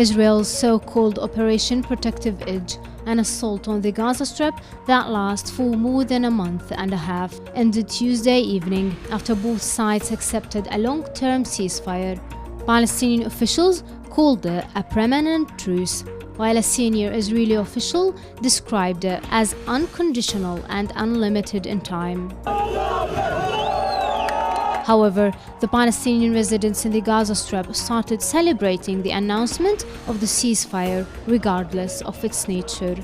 Israel's so-called Operation Protective Edge, an assault on the Gaza Strip that lasts for more than a month and a half, ended Tuesday evening after both sides accepted a long-term ceasefire. Palestinian officials called it a permanent truce, while a senior Israeli official described it as unconditional and unlimited in time. However, the Palestinian residents in the Gaza Strip started celebrating the announcement of the ceasefire regardless of its nature.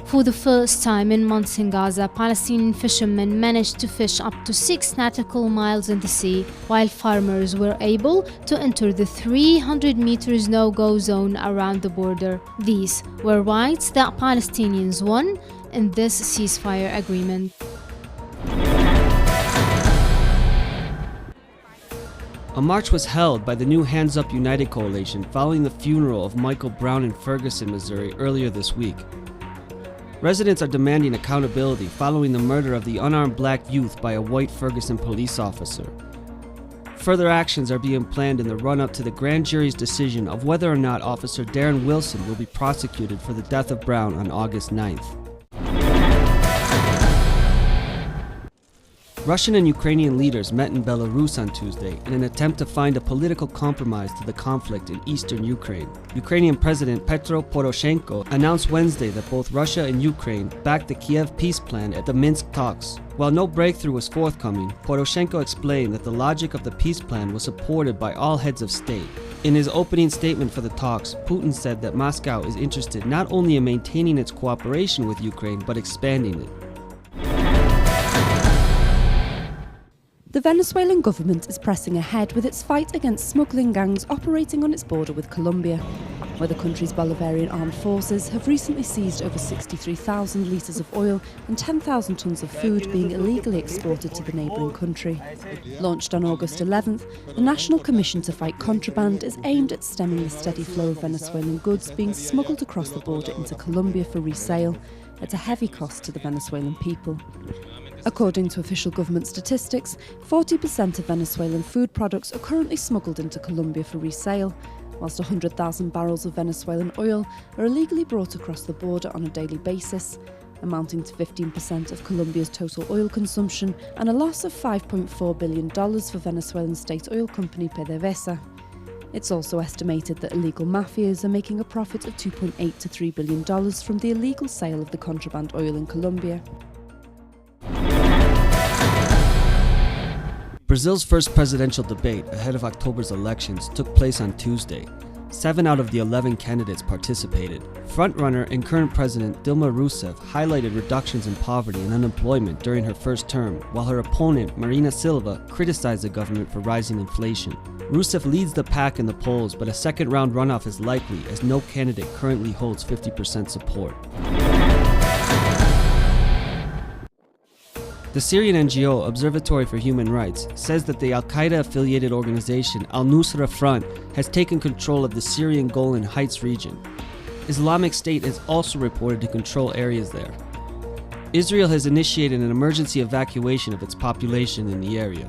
For the first time in months in Gaza, Palestinian fishermen managed to fish up to 6 nautical miles in the sea, while farmers were able to enter the 300 meters no-go zone around the border. These were rights that Palestinians won in this ceasefire agreement. A march was held by the new Hands Up United coalition following the funeral of Michael Brown in Ferguson, Missouri earlier this week. Residents are demanding accountability following the murder of the unarmed black youth by a white Ferguson police officer. Further actions are being planned in the run-up to the grand jury's decision of whether or not Officer Darren Wilson will be prosecuted for the death of Brown on August 9th. Russian and Ukrainian leaders met in Belarus on Tuesday in an attempt to find a political compromise to the conflict in eastern Ukraine. Ukrainian President Petro Poroshenko announced Wednesday that both Russia and Ukraine backed the Kiev peace plan at the Minsk talks. While no breakthrough was forthcoming, Poroshenko explained that the logic of the peace plan was supported by all heads of state. In his opening statement for the talks, Putin said that Moscow is interested not only in maintaining its cooperation with Ukraine, but expanding it. The Venezuelan government is pressing ahead with its fight against smuggling gangs operating on its border with Colombia, where the country's Bolivarian armed forces have recently seized over 63,000 litres of oil and 10,000 tonnes of food being illegally exported to the neighbouring country. Launched on August 11th, the National Commission to Fight Contraband is aimed at stemming the steady flow of Venezuelan goods being smuggled across the border into Colombia for resale, at a heavy cost to the Venezuelan people. According to official government statistics, 40% of Venezuelan food products are currently smuggled into Colombia for resale, whilst 100,000 barrels of Venezuelan oil are illegally brought across the border on a daily basis, amounting to 15% of Colombia's total oil consumption and a loss of $5.4 billion for Venezuelan state oil company PDVSA. It's also estimated that illegal mafias are making a profit of $2.8 to $3 billion from the illegal sale of the contraband oil in Colombia. Brazil's first presidential debate ahead of October's elections took place on Tuesday. 7 out of the 11 candidates participated. Frontrunner and current president Dilma Rousseff highlighted reductions in poverty and unemployment during her first term, while her opponent Marina Silva criticized the government for rising inflation. Rousseff leads the pack in the polls, but a second-round runoff is likely as no candidate currently holds 50% support. The Syrian NGO Observatory for Human Rights says that the al-Qaeda-affiliated organization Al-Nusra Front has taken control of the Syrian Golan Heights region. Islamic State is also reported to control areas there. Israel has initiated an emergency evacuation of its population in the area.